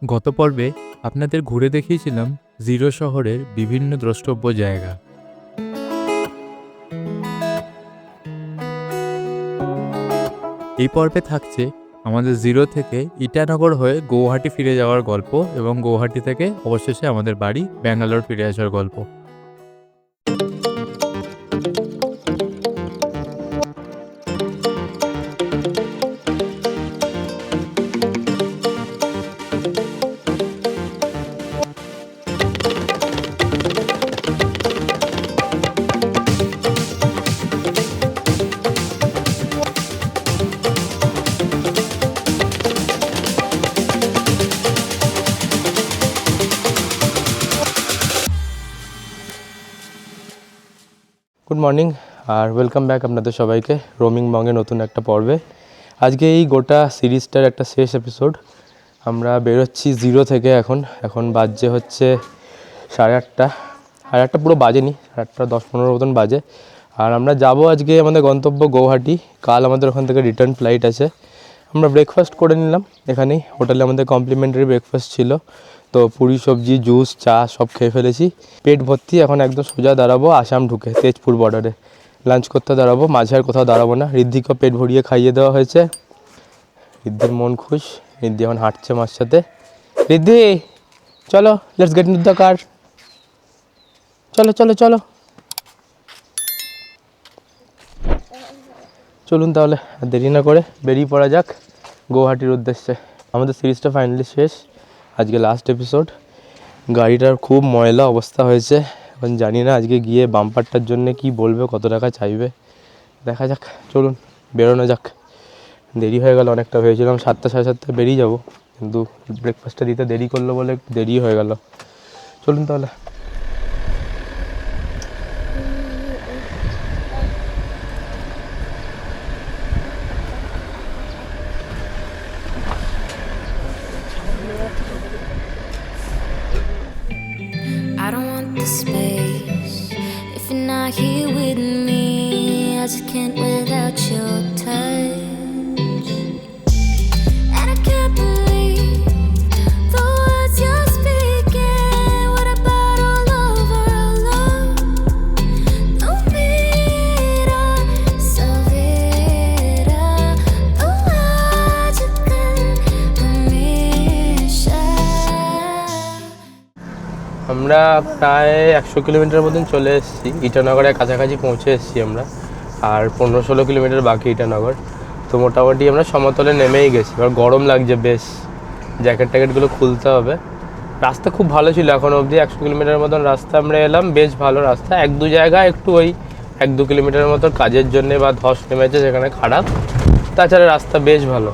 গত পর্বে আপনাদের ঘুরে দেখিয়েছিলাম জিরো শহরের বিভিন্ন দ্রষ্টব্য জায়গা। এই পর্বে থাকছে আমাদের জিরো থেকে ইটানগর হয়ে গৌহাটি ফিরে যাওয়ার গল্প এবং গৌহাটি থেকে অবশেষে আমাদের বাড়ি ব্যাঙ্গালোর ফিরে আসার গল্প। গুড মর্নিং আর ওয়েলকাম ব্যাক আপনাদের সবাইকে রোমিং বঙ্গে নতুন একটা পর্বে। আজকে এই গোটা সিরিজটার একটা শেষ এপিসোড। আমরা বেরোচ্ছি জিরো থেকে। এখন বাজে হচ্ছে 8:30। 8:30 পুরো বাজেনি, 8:30 10-15 মতন বাজে। আর আমরা যাব আজকে আমাদের গন্তব্য গৌহাটি। কাল আমাদের ওখান থেকে রিটার্ন ফ্লাইট আছে। আমরা ব্রেকফাস্ট করে নিলাম এখানেই, হোটেলে আমাদের কমপ্লিমেন্টারি ব্রেকফাস্ট ছিল। তো পুরি সবজি জুস চা সব খেয়ে ফেলেছি, পেট ভর্তি। এখন একদম সোজা দাঁড়াবো আসাম ঢুকে তেজপুর বর্ডারে লাঞ্চ করতে দাঁড়াবো। মাঝে আর কোথাও দাঁড়াবো না। ঋদ্ধিকে পেট ভরিয়ে খাইয়ে দেওয়া হয়েছে। ঋদ্ধির মন খুশ। ঋদ্ধি এখন হাঁটছে মার সাথে। ঋদ্ধি চলো, let's get into the car. চলো চলো চলো, চলুন তাহলে আর দেরি না করে বেরিয়ে পড়া যাক গৌহাটির উদ্দেশ্যে। আমাদের সিরিজটা ফাইনালি শেষ, আজকে লাস্ট এপিসোড। গাড়িটার খুব ময়লা অবস্থা হয়েছে। এখন জানি না আজকে গিয়ে বাম্পারটার জন্য কি বলবে, কত টাকা চাইবে, দেখা যাক। চলুন বেরোনো যাক। দেরি হয়ে গেল অনেকটা। ভেবেছিলাম 7টা 7:30 বেরিয়ে যাব, কিন্তু ব্রেকফাস্টটা দিতে দেরি করলো বলে একটু দেরি হয়ে গেল। চলুন তাহলে। I don't want the space if you're not here with me. I just can't without your touch. And I can't believe the words you're speaking. What about all over our love? Don't mira, savera, logical, hamisha. আমরা প্রায় 100 kilometre মতন চলে এসেছি, ইটানগরের কাছাকাছি পৌঁছে এসেছি আমরা। আর 15-16 kilometre বাকি ইটানগর। তো মোটামুটি আমরা সমতলে নেমেই গেছি। এবার গরম লাগছে বেশ, জ্যাকেট ট্যাকেটগুলো খুলতে হবে। রাস্তা খুব ভালো ছিল এখন অবধি। 100 কিলোমিটার মতন রাস্তা আমরা এলাম, বেশ ভালো রাস্তা। 1-2 জায়গায় একটু ওই 1-2 কিলোমিটার মতন কাজের জন্যে বা ধস নেমেছে সেখানে খারাপ, তাছাড়া রাস্তা বেশ ভালো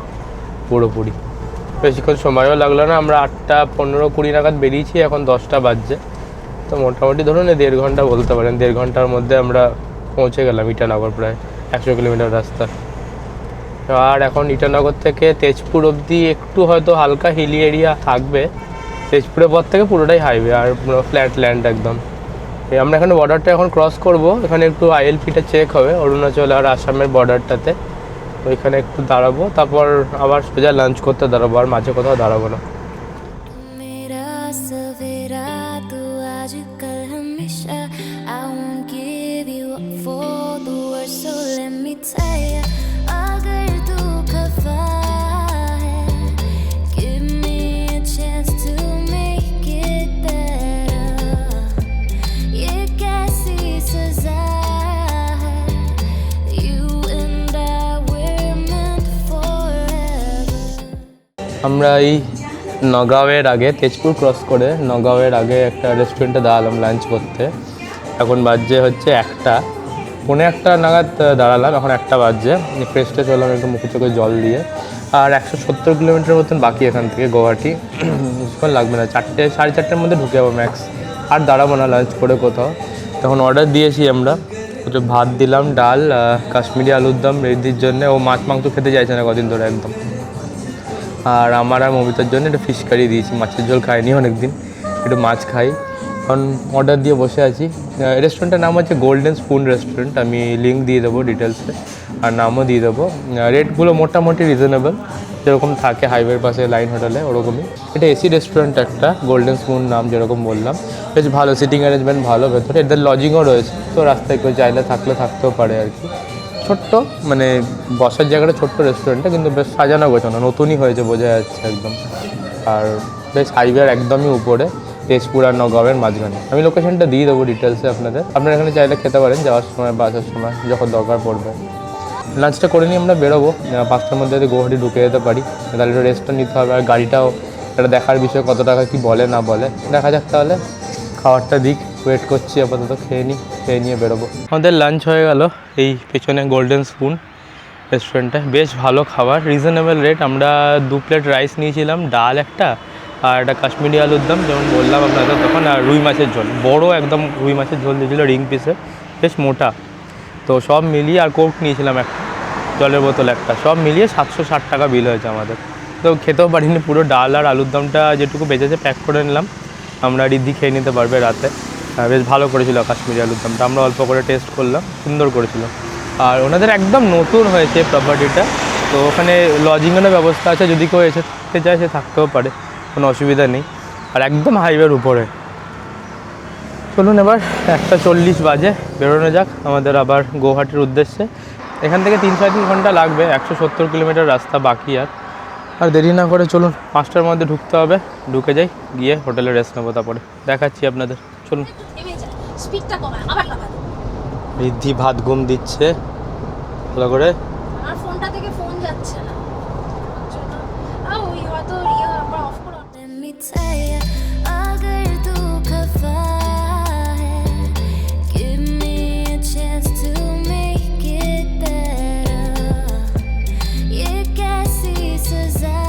পুরোপুরি। বেশিক্ষণ সময়ও লাগলো না। আমরা 8:15-20 নাগাদ বেরিয়েছি, এখন 10টা বাজছে। তো মোটামুটি ধরুন 1.5 ঘন্টা বলতে পারেন। 1.5 ঘন্টার মধ্যে আমরা পৌঁছে গেলাম ইটানগর, প্রায় 100 কিলোমিটার রাস্তা। আর এখন ইটানগর থেকে তেজপুর অবধি একটু হয়তো হালকা হিলি এরিয়া থাকবে। তেজপুরের পর থেকে পুরোটাই হাইওয়ে আর পুরো ফ্ল্যাট ল্যান্ড একদম। আমরা এখানে বর্ডারটা এখন ক্রস করব। এখানে একটু ILPটা চেক হবে, অরুণাচল আর আসামের বর্ডারটাতে। তো এখানে একটু দাঁড়াবো, তারপর আবার সোজা লাঞ্চ করতে দাঁড়াবো। আর মাঝে কোথাও দাঁড়াবো না। मेरा सवेरा तू आजकल हमेशा I won't give you up for the worst, so let me tell ya, अगर तू खफा है give me a chance to make it better. ये कैसी सजा है, you and I were meant forever. আমরা এই নগাঁওয়ের আগে, তেজপুর ক্রস করে নগাঁওয়ের আগে একটা রেস্টুরেন্টে দাঁড়ালাম লাঞ্চ করতে। এখন বাজছে হচ্ছে 1:15 নাগাদ দাঁড়ালাম, এখন 1টা বাজছে। ফ্রেশ ট্রেশ হলাম একটু, মুখে চোখে জল দিয়ে। আর 170 কিলোমিটার মতন বাকি এখান থেকে গৌহাটি। বেশিক্ষণ লাগবে না, 4টে 4:30টার মধ্যে ঢুকে যাবো ম্যাক্স। আর দাঁড়াবো না লাঞ্চ করে কোথাও। তখন অর্ডার দিয়েছি আমরা, একটু ভাত দিলাম, ডাল, কাশ্মীরি আলুর দম রেডির জন্য। ও মাছ মাংস খেতে চাইছে না কদিন ধরে একদম। আর আমার আর মমিতার জন্য একটু ফিশ কারি দিয়েছি। মাছের ঝোল খাইনি অনেকদিন, একটু মাছ খাই। এখন অর্ডার দিয়ে বসে আছি। রেস্টুরেন্টের নাম হচ্ছে গোল্ডেন স্পুন রেস্টুরেন্ট। আমি লিঙ্ক দিয়ে দেবো ডিটেলসে, আর নামও দিয়ে দেবো। রেটগুলো মোটামুটি রিজনেবল। যেরকম থাকে হাইওয়ের পাশে লাইন হোটেলে ওরকমই। এটা এসি রেস্টুরেন্ট একটা, গোল্ডেন স্পুন নাম যেরকম বললাম, বেশ ভালো সিটিং অ্যারেঞ্জমেন্ট ভালো, ভেতরে এদের লজিংও রয়েছে, তো রাস্তায় কেউ চাইলে থাকতেও পারে আর কি। ছোট্ট মানে বসার জায়গাটা ছোট্ট রেস্টুরেন্টটা, কিন্তু বেশ সাজানো গোছানো, নতুনই হয়েছে বোঝা যাচ্ছে একদম। আর বেশ হাইওয়ের একদমই উপরে, তেজপুর আর নগাঁওয়ের মাঝখানে। আমি লোকেশনটা দিয়ে দেবো ডিটেলসে আপনাদের, আপনারা এখানে চাইলে খেতে পারেন যাওয়ার সময় বা আসার সময় যখন দরকার পড়বে। লাঞ্চটা করে নিয়ে আমরা বেরোবো, 5টার মধ্যে যদি গৌহাটি ঢুকে যেতে পারি, তাহলে একটু রেস্টটা নিতে হবে। আর গাড়িটাও একটা দেখার বিষয়, কত টাকা কি বলে না বলে দেখা যাক। তাহলে খাবারটা দিক, ওয়েট করছি আপাতত, খেয়ে নিয়ে বেরোবো। আমাদের লাঞ্চ হয়ে গেল এই পেছনে গোল্ডেন স্পুন রেস্টুরেন্টে, বেশ ভালো খাবার, রিজনেবল রেট। আমরা 2 প্লেট রাইস নিয়েছিলাম, ডাল একটা, আর একটা কাশ্মীরি আলুর দম যেমন বললাম আপনাদের তখন, আর রুই মাছের ঝোল, বড় একদম রুই মাছের ঝোল দিয়েছিলো রিং পিসে, বেশ মোটা। তো সব মিলিয়ে, আর কোক নিয়েছিলাম একটা, জলের বোতল একটা, সব মিলিয়ে 760 টাকা বিল হয়েছে আমাদের। তো খেতেও পারিনি, পুরো ডাল আর আলুর দমটা যেটুকু বেঁচেছে প্যাক করে নিলাম, আমরা রিদ্ধি খেয়ে নিতে পারবে রাতে। বেশ ভালো করেছিল কাশ্মীরি আলুর দমটা, আমরা অল্প করে টেস্ট করলাম, সুন্দর করেছিল। আর ওনাদের একদম নতুন হয়েছে প্রপার্টিটা, তো ওখানে লজিংয়েরও ব্যবস্থা আছে, যদি কেউ এসে থাকতে চায় সে থাকতেও পারে, কোনো অসুবিধা নেই। আর একদম হাইওয়ের উপরে। চলুন এবার 1:40 বাজে, বেরোনো যাক আমাদের আবার গৌহাটির উদ্দেশ্যে। এখান থেকে 3-3.5 ঘন্টা লাগবে, 170 কিলোমিটার রাস্তা বাকি। আর দেরি না করে চলুন, 5টার মধ্যে ঢুকতে হবে, ঢুকে যাই, গিয়ে হোটেলে রেস্ট নেবো, তারপরে দেখাচ্ছি আপনাদের। চলুন। রিদ্ধি ভাত ঘুম দিচ্ছে ভালো করে। আমার ফোনটা থেকে ফোন যাচ্ছে না, ওই হয়তো আমরা অফ করে। Let me tell ya, अगर तू खफा है, give me a chance to make it better. ये कैसी सजा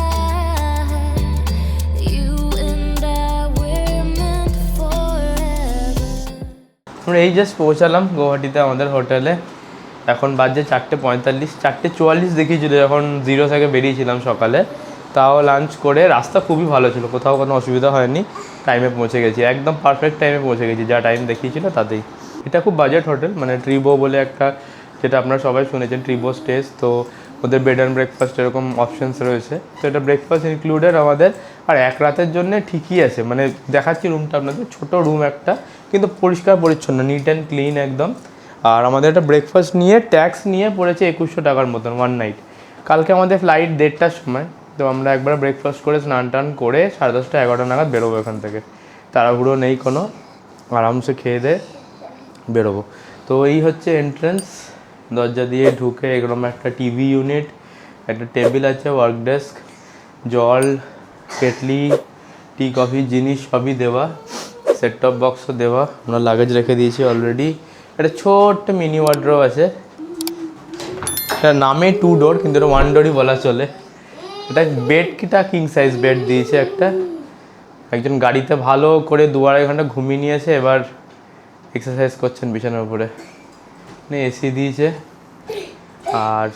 है, you and I were meant forever. আমরা এই জাস্ট পৌঁছালাম গৌহাটিতে আমাদের হোটেলে, এখন বাজে 4:45, 4:44 দেখিয়েছিল যখন 0 থেকে বেরিয়েছিলাম সকালে। তাও লাঞ্চ করে, রাস্তা খুবই ভালো ছিল, কোথাও কোনো অসুবিধা হয়নি, টাইমে পৌঁছে গেছি, একদম পারফেক্ট টাইমে পৌঁছে গেছি, যা টাইম দেখিয়েছিল তাতেই। এটা খুব বাজেট হোটেল, মানে ট্রিবো বলে একটা, যেটা আপনারা সবাই শুনেছেন, ট্রিবো স্টেজ। তো ওদের বেড অ্যান্ড ব্রেকফাস্ট এরকম অপশানস রয়েছে, তো এটা ব্রেকফাস্ট ইনক্লুডেড আমাদের। আর এক রাতের জন্য ঠিকই আছে, মানে দেখাচ্ছি রুমটা আপনাদের, ছোটো রুম একটা, কিন্তু পরিষ্কার পরিচ্ছন্ন, নিট অ্যান্ড ক্লিন একদম। আর আমাদের একটা ব্রেকফাস্ট নিয়ে, ট্যাক্স নিয়ে পড়েছে 2100 টাকার মতন 1 নাইট। কালকে আমাদের ফ্লাইট 1:30টার সময়, তো আমরা একবার ব্রেকফাস্ট করে স্নান টান করে 10:30-11টা নাগাদ বেরোবো এখান থেকে, তাড়াহুড়ো নেই কোনো, আরামসে খেয়ে দিয়ে বেরোবো। তো এই হচ্ছে এন্ট্রেন্স, দরজা দিয়ে ঢুকে এরকম একটা টিভি ইউনিট, একটা টেবিল আছে, ওয়ার্ক ডেস্ক, জল, কেটলি, টি কফি জিনিস সবই দেওয়া, সেট টপ বক্সও দেওয়া, আমরা লাগেজ রেখে দিয়েছি অলরেডি। একটা ছোট্ট মিনি ওয়ার্ড্রোব আছে, এটা নামে 2 ডোর, কিন্তু এটা 1 ডোরই বলা চলে। এটা বেড কিটা কিং সাইজ বেড দিয়েছে একটা, একজন গাড়িতে ভালো করে 2-2.5 ঘন্টা ঘুমিয়ে নিয়েছে, এবার এক্সারসাইজ করছেন বিছানার উপরে। এসি দিয়েছে, আর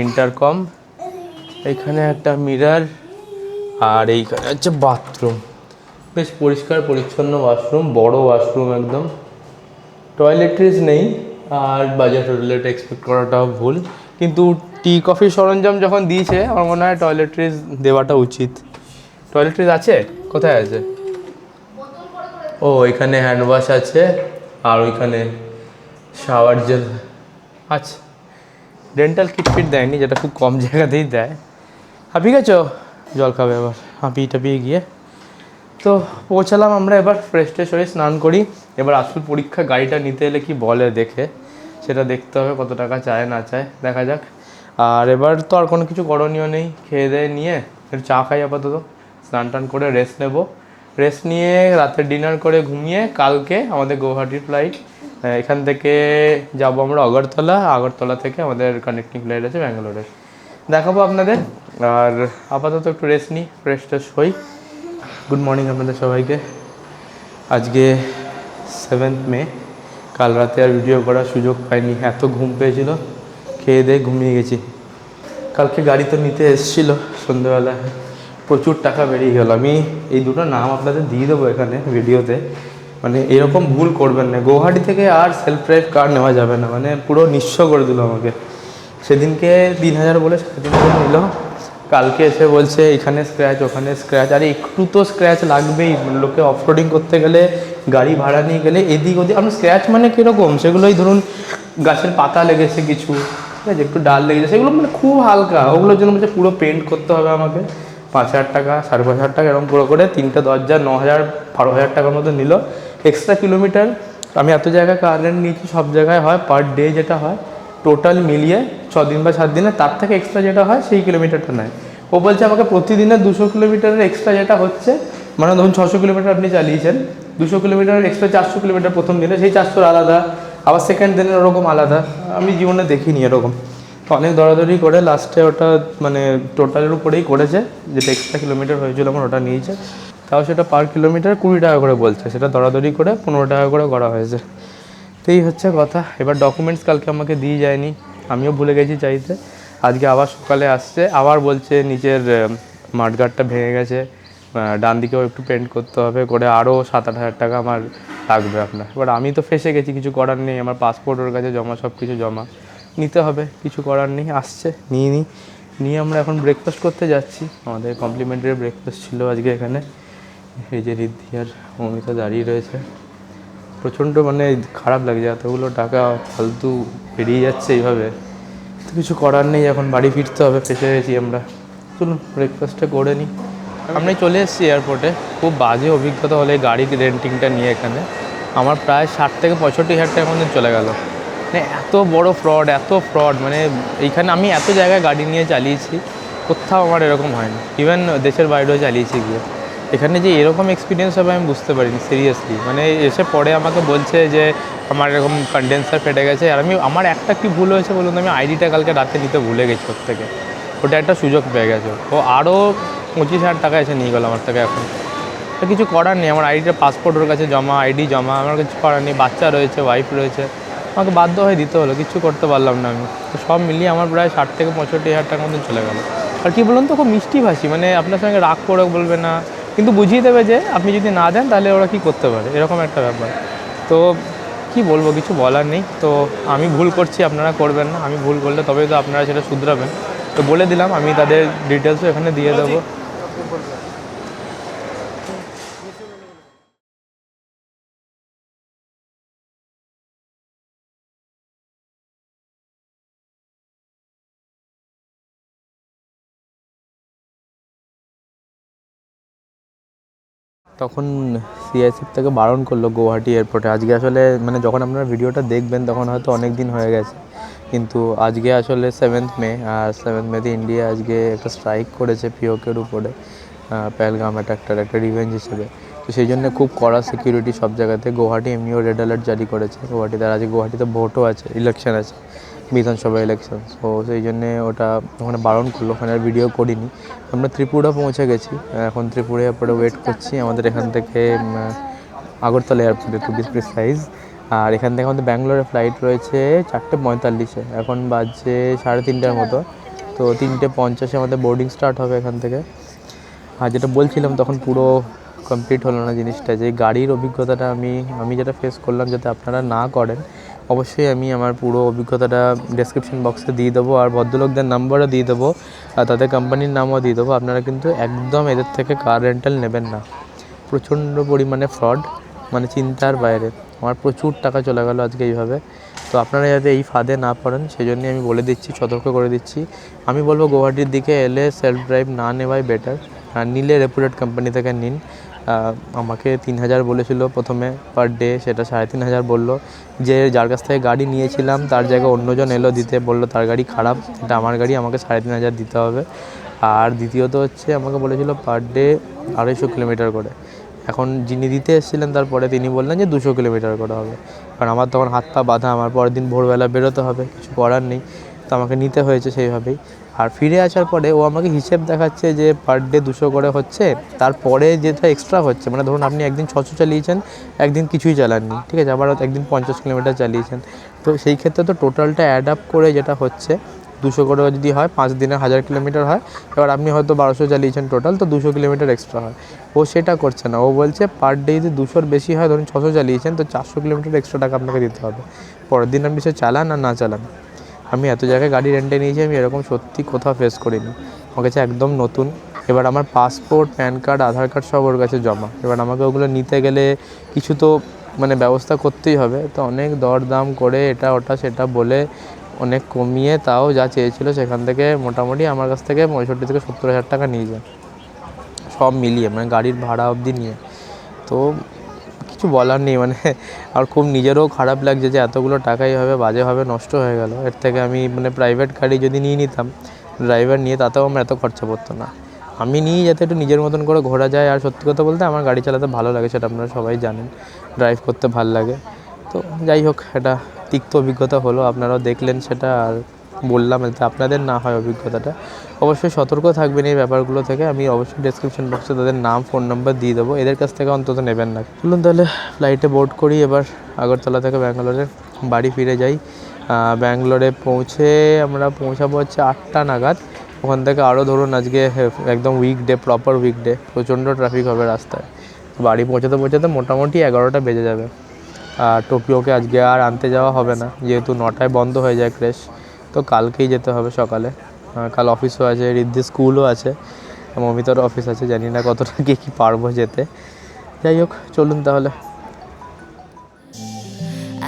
ইন্টারকম, এখানে একটা মিরর, আর এইখানে হচ্ছে বাথরুম, বেশ পরিষ্কার পরিচ্ছন্ন ওয়াশরুম, বড় ওয়াশরুম একদম। টয়লেট্রিজ নেই, আর বাজার হোটেলেট এক্সপেক্ট করাটাও ভুল, কিন্তু টি কফির সরঞ্জাম যখন দিয়েছে আমার মনে হয় টয়লেট্রিজ দেওয়াটা উচিত। টয়লেট্রিজ আছে? কোথায় আছে? ও এখানে হ্যান্ড ওয়াশ আছে, আর ওইখানে শাওয়ার জেল আছে। ডেন্টাল কিট ফিট দেয়নি, যেটা খুব কম জায়গাতেই দেয়। হাঁপিয়ে গেছো? জল খাবে এবার, হাঁপিয়ে গিয়ে। তো পৌঁছালাম আমরা, এবার ফ্রেশ ট্রেশ হয়ে স্নান করি। এবার আসল পরীক্ষা, গাড়িটা নিতে এলে কি বলে দেখে, সেটা দেখতে হবে, কত টাকা চায় না চায় দেখা যাক। আর এবার তো আর কোনো কিছু করণীয় নেই, খেয়ে দেয়ে নিয়ে একটু চা খাই আপাতত, স্নান টান করে রেস্ট নেব। রেস্ট নিয়ে রাতের ডিনার করে ঘুমিয়ে কালকে আমাদের গৌহাটির ফ্লাইট, এখান থেকে যাব আমরা আগরতলা থেকে আমাদের কানেক্টিং ফ্লাইট আছে ব্যাঙ্গালোরে, দেখাবো আপনাদের। আর আপাতত একটু রেস্ট নিই, ফ্রেশ ট্রেশ হই। গুড মর্নিং আপনাদের সবাইকে। আজকে 7th মে, কাল রাতে আর ভিডিও করার সুযোগ পাইনি, এত ঘুম পেয়েছিল, খেয়ে দিয়ে ঘুমিয়ে গেছি। কালকে গাড়ি তো নিতে এসেছিলো সন্ধ্যেবেলা, প্রচুর টাকা বেরিয়ে গেল। আমি এই দুটো নাম আপনাদের দিয়ে দেবো এখানে ভিডিওতে, মানে এরকম ভুল করবেন না। গৌহাটি থেকে আর সেলফ ড্রাইভ কার নেওয়া যাবে না, মানে পুরো নিঃস্ব করে দিল আমাকে। সেদিনকে 3000 বলে 3,500 নিল, কালকে এসে বলছে এখানে স্ক্র্যাচ ওখানে স্ক্র্যাচ, আরে একটু তো স্ক্র্যাচ লাগবেই। লোকে অফরোডিং করতে গেলে, গাড়ি ভাড়া নিয়ে গেলে এদিক ওদিক, আপনার স্ক্র্যাচ মানে কীরকম, সেগুলোই ধরুন গাছের পাতা লেগেছে কিছু, ঠিক আছে, একটু ডাল লেগেছে, সেগুলো মানে খুব হালকা, ওগুলোর জন্য বলছে পুরো পেন্ট করতে হবে আমাকে 5,000 টাকা 5,500 টাকা এরকম পুরো করে 3টে দরজা 9,000 12,000 টাকার মতো নিল। এক্সট্রা কিলোমিটার আমি এত জায়গায় কার রেন্ট নিয়েছি, সব জায়গায় হয় পার ডে যেটা হয়, টোটাল মিলিয়ে 6 দিন বা 7 দিনে তার থেকে এক্সট্রা যেটা হয় সেই কিলোমিটারটা নেয়। ও বলছে আমাকে প্রতিদিনে 200 কিলোমিটারের এক্সট্রা যেটা হচ্ছে, মানে ধরুন 600 কিলোমিটার আপনি চালিয়েছেন, 200 কিলোমিটারের এক্সট্রা 400 কিলোমিটার প্রথম দিনে, সেই 400 আলাদা, আবার সেকেন্ড দিনের ওরকম আলাদা। আমি জীবনে দেখিনি এরকম। অনেক দরাদরি করে লাস্টে ওটা মানে টোটালের উপরেই করেছে, যেটা এক্সট্রা কিলোমিটার হয়েছিল আমার ওটা নিয়েছে। তাও সেটা পার কিলোমিটার 20 টাকা করে বলছে, সেটা দরাদরি করে 15 টাকা করে করা হয়েছে। তো এই হচ্ছে কথা। এবার ডকুমেন্টস কালকে আমাকে দিয়ে যায়নি, আমিও ভুলে গেছি চাইতে। আজকে আবার সকালে আসছে, আবার বলছে নিচের মাঠগার্ডটা ভেঙে গেছে, ডান দিকেও একটু পেন্ট করতে হবে, করে আরও 7-8 হাজার টাকা আমার লাগবে আপনার। এবার আমি তো ফেসে গেছি, কিছু করার নেই, আমার পাসপোর্ট ওর কাছে জমা, সব কিছু জমা নিতে হবে, কিছু করার নেই। আসছে নিয়ে আমরা এখন ব্রেকফাস্ট করতে যাচ্ছি। আমাদের কমপ্লিমেন্টারি ব্রেকফাস্ট ছিল আজকে এখানে। এই যে রিদ্ধি আর অমিতা দাঁড়িয়ে রয়েছে। প্রচণ্ড মানে খারাপ লাগছে, এতগুলো টাকা ফালতু বেরিয়ে যাচ্ছে এইভাবে, তো কিছু করার নেই, এখন বাড়ি ফিরতে হবে, ফেসে গেছি আমরা। চলুন ব্রেকফাস্টটা করে নিই। আমি চলে এসেছি এয়ারপোর্টে। খুব বাজে অভিজ্ঞতা হলে গাড়ি রেন্টিংটা নিয়ে এখানে আমার প্রায় 60 থেকে 65 হাজার টাকার মধ্যে চলে গেল। মানে এত বড় ফ্রড, মানে এইখানে আমি এত জায়গায় গাড়ি নিয়ে চালিয়েছি, কোথাও আমার এরকম হয়নি। ইভেন দেশের বাইরেও চালিয়েছি গিয়ে, এখানে যে এরকম এক্সপিরিয়েন্স হবে আমি বুঝতে পারিনি সিরিয়াসলি। মানে এসে পরে আমাকে বলছে যে আমার এরকম কন্ডেন্সার ফেটে গেছে, আর আমার একটা কি ভুল হয়েছে বলুন, আমি আইডিটা কালকে রাতে নিতে ভুলে গেছি ওর থেকে, ওটা একটা সুযোগ পেয়ে গেছে। ও আরও 25,000 টাকা এসে নিয়ে গেলো আমার থেকে। এখন তো কিছু করার নেই, আমার আইডিটা পাসপোর্ট ওর কাছে জমা, আইডি জমা, আমার কিছু করার নেই। বাচ্চা রয়েছে, ওয়াইফ রয়েছে, আমাকে বাধ্য হয়ে দিতে হলো, কিছু করতে পারলাম না আমি। তো সব মিলিয়ে আমার প্রায় 60 থেকে 65 হাজার টাকার মধ্যে চলে গেল। আর কি বলুন তো, খুব মিষ্টি ভাষী, মানে আপনার সঙ্গে রাগ করে বলবে না, কিন্তু বুঝিয়ে দেবে যে আপনি যদি না দেন তাহলে ওরা কী করতে পারে, এরকম একটা ব্যাপার। তো কি বলবো, কিছু বলার নেই। তো আমি ভুল করছি, আপনারা করবেন না। আমি ভুল করলে তবেই তো আপনারা সেটা শুধরাবেন। তো বলে দিলাম, আমি তাদের ডিটেলসও এখানে দিয়ে দেবো। তখন সিআইএসএফ থেকে বারণ করলো গুয়াহাটি এয়ারপোর্টে। আজকে আসলে মানে যখন আপনারা ভিডিওটা দেখবেন তখন হয়তো অনেক দিন হয়ে গেছে, কিন্তু আজকে আসলে 7th মে, আর 7th মেতে ইন্ডিয়া আজকে একটা স্ট্রাইক করেছে পিওকের উপরে, পেহেলগাম অ্যাটাকটার একটা রিভেঞ্জ হিসেবে। তো সেই জন্য খুব কড়া সিকিউরিটি সব জায়গাতে। গুয়াহাটি এমনিও রেড অ্যালার্ট জারি করেছে গুয়াহাটিতে, আর আজকে গুয়াহাটিতে ভোটও আছে, ইলেকশন আছে, বিধানসভা ইলেকশন। তো সেই জন্যে ওটা ওখানে বারণ করলো, ওখানে আর ভিডিও করিনি। আমরা ত্রিপুরা পৌঁছে গেছি, এখন ত্রিপুরা এয়ারপোর্টে ওয়েট করছি। আমাদের এখান থেকে আগরতলা এয়ারপোর্টে টু বি প্রিসাইজ। আর এখান থেকে আমাদের ব্যাঙ্গালোরে ফ্লাইট রয়েছে 4:45-এ, এখন বাজছে 3:30টার মতো। তো 3:50-এ আমাদের বোর্ডিং স্টার্ট হবে এখান থেকে। আর যেটা বলছিলাম তখন পুরো কমপ্লিট হলো না জিনিসটা, যে গাড়ির অভিজ্ঞতাটা আমি যেটা ফেস করলাম, যাতে আপনারা না করেন, অবশ্যই আমি আমার পুরো অভিজ্ঞতাটা ডেসক্রিপশন বক্সে দিয়ে দেবো, আর ভদ্রলোকদের নাম্বারও দিয়ে দেবো, আর তাদের কোম্পানির নামও দিয়ে দেবো। আপনারা কিন্তু একদম এদের থেকে কার রেন্টাল নেবেন না, প্রচণ্ড পরিমাণে ফ্রড, মানে চিন্তার বাইরে। আমার প্রচুর টাকা চলে গেল আজকে এইভাবে। তো আপনারা যাতে এই ফাঁদে না পড়েন সেই জন্যই আমি বলে দিচ্ছি, সতর্ক করে দিচ্ছি। আমি বলবো গুয়াহাটির দিকে এলে সেলফ ড্রাইভ না নেওয়াই বেটার, আর নিলে রেপুটেড কোম্পানি থেকে নিন। আমাকে 3,000 বলেছিল প্রথমে পার ডে, সেটা 3,500 বললো। যার কাছ থেকে গাড়ি নিয়েছিলাম তার জায়গায় অন্যজন এলো দিতে, বললো তার গাড়ি খারাপ, এটা আমার গাড়ি, আমাকে 3,500 দিতে হবে। আর দ্বিতীয়ত হচ্ছে আমাকে বলেছিল পার ডে 250 কিলোমিটার করে। এখন যিনি দিতে এসেছিলেন তারপরে তিনি বললেন যে 200 কিলোমিটার করে হবে। কারণ আমার তখন হাত পা বাঁধা, আমার পরের দিন ভোরবেলা বেরোতে হবে, কিছু করার নেই, তো আমাকে নিতে হয়েছে সেইভাবেই। আর ফিরে আসার পরে ও আমাকে হিসেব দেখাচ্ছে যে পার ডে 200 করে হচ্ছে, তারপরে যেটা এক্সট্রা হচ্ছে, মানে ধরুন আপনি একদিন 600 চালিয়েছেন, একদিন কিছুই চালাননি, ঠিক আছে, আবার একদিন 50 কিলোমিটার চালিয়েছেন, তো সেই ক্ষেত্রে তো টোটালটা অ্যাড আপ করে যেটা হচ্ছে 200 করে যদি হয়, 5 দিনে 1000 কিলোমিটার হয়। এবার আপনি হয়তো 1200 চালিয়েছেন টোটাল, তো 200 কিলোমিটার এক্সট্রা হয়। ও সেটা করছে না, ও বলছে পার ডে যদি 200-র বেশি হয়, ধরুন 600 চালিয়েছেন, তো 400 কিলোমিটার এক্সট্রা টাকা আপনাকে দিতে হবে। পরের দিন আপনি সে চালান আর না চালান। আমি এত জায়গায় গাড়ি রেন্টে নিয়েছি, আমি এরকম সত্যি কোথাও ফেস করিনি। আমার কাছে একদম নতুন। এবার আমার পাসপোর্ট, প্যান কার্ড, আধার কার্ড সব ওর কাছে জমা। এবার আমাকে ওগুলো নিতে গেলে কিছু তো মানে ব্যবস্থা করতেই হবে। তো অনেক দরদাম করে এটা ওটা সেটা বলে অনেক কমিয়ে তাও যা চেয়েছিল সেখান থেকে মোটামুটি আমার কাছ থেকে 65 থেকে 70 হাজার টাকা নিয়ে যায়, সব মিলিয়ে, মানে গাড়ির ভাড়া অবধি নিয়ে। তো কিছু বলার নেই, মানে আর খুব নিজেরও খারাপ লাগছে যে এতগুলো টাকাই হবে বাজেভাবে নষ্ট হয়ে গেল। এর থেকে আমি মানে প্রাইভেট গাড়ি যদি নিয়ে নিতাম, ড্রাইভার নিয়ে, তাতেও আমার এত খরচা পড়তো না। আমি নিই যাতে একটু নিজের মতন করে ঘোরা যায়। আর সত্যি কথা বলতে আমার গাড়ি চালাতে ভালো লাগে, সেটা আপনারা সবাই জানেন, ড্রাইভ করতে ভালো লাগে। তো যাই হোক, এটা তিক্ত অভিজ্ঞতা হলো, আপনারাও দেখলেন সেটা, আর বললাম যাতে আপনাদের না হয় অভিজ্ঞতাটা। অবশ্যই সতর্ক থাকবেন এই ব্যাপারগুলো থেকে। আমি অবশ্যই ডেসক্রিপশন বক্সে তাদের নাম, ফোন নাম্বার দিয়ে দেবো, এদের কাছ থেকে অন্তত নেবেন না। বলুন তাহলে ফ্লাইটে বোর্ড করি, এবার আগরতলা থেকে ব্যাঙ্গালোরে বাড়ি ফিরে যাই। ব্যাঙ্গালোরে আমরা পৌঁছাবো হচ্ছে 8টা নাগাদ। ওখান থেকে আরও ধরুন আজকে একদম উইকডে, প্রপার উইকডে, প্রচণ্ড ট্রাফিক হবে রাস্তায়। বাড়ি পৌঁছাতে মোটামুটি 11টা বেজে যাবে। আর টোকিওকে আজকে আর আনতে যাওয়া হবে না, যেহেতু 9টায় বন্ধ হয়ে যায় ক্রেশ। তো কালকেই যেতে হবে সকালে। কাল অফিসও আছে, রিদ্ধি স্কুলও আছে, মমিতার অফিস আছে, জানি না কতটা কী পারবো যেতে। যাই হোক, চলুন তাহলে।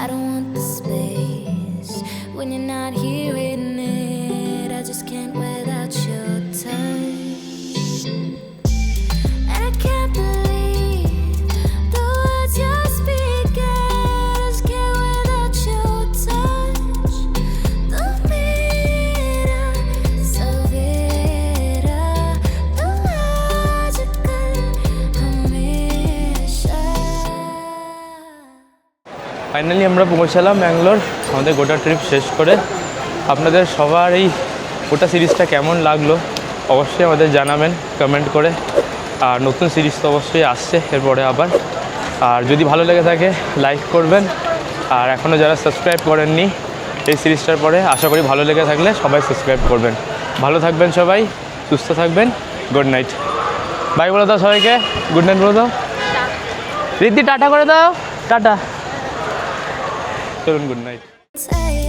I don't want the space when you're not here in it. I just can't without your touch. And I can't believe the words you're speaking. I just can't without your touch. The mira, so vera, the magical hamisha. Finally আমরা পৌঁছালাম ব্যাঙ্গালোর, আমাদের গোটা trip শেষ করে। আপনাদের সবার এই গোটা সিরিজটা কেমন লাগলো অবশ্যই আমাদের জানাবেন কমেন্ট করে। আর নতুন সিরিজ তো অবশ্যই আসছে এরপরে আবার। আর যদি ভালো লেগে থাকে লাইক করবেন। আর এখনও যারা সাবস্ক্রাইব করেননি এই সিরিজটার পরে, আশা করি ভালো লেগে থাকলে সবাই সাবস্ক্রাইব করবেন। ভালো থাকবেন সবাই, সুস্থ থাকবেন। Good night. বাই বলে দাও সবাইকে, গুড নাইট বলে দাও। রিদ্ধি টাটা করে দাও, টাটা। চলুন, গুড নাইট। Say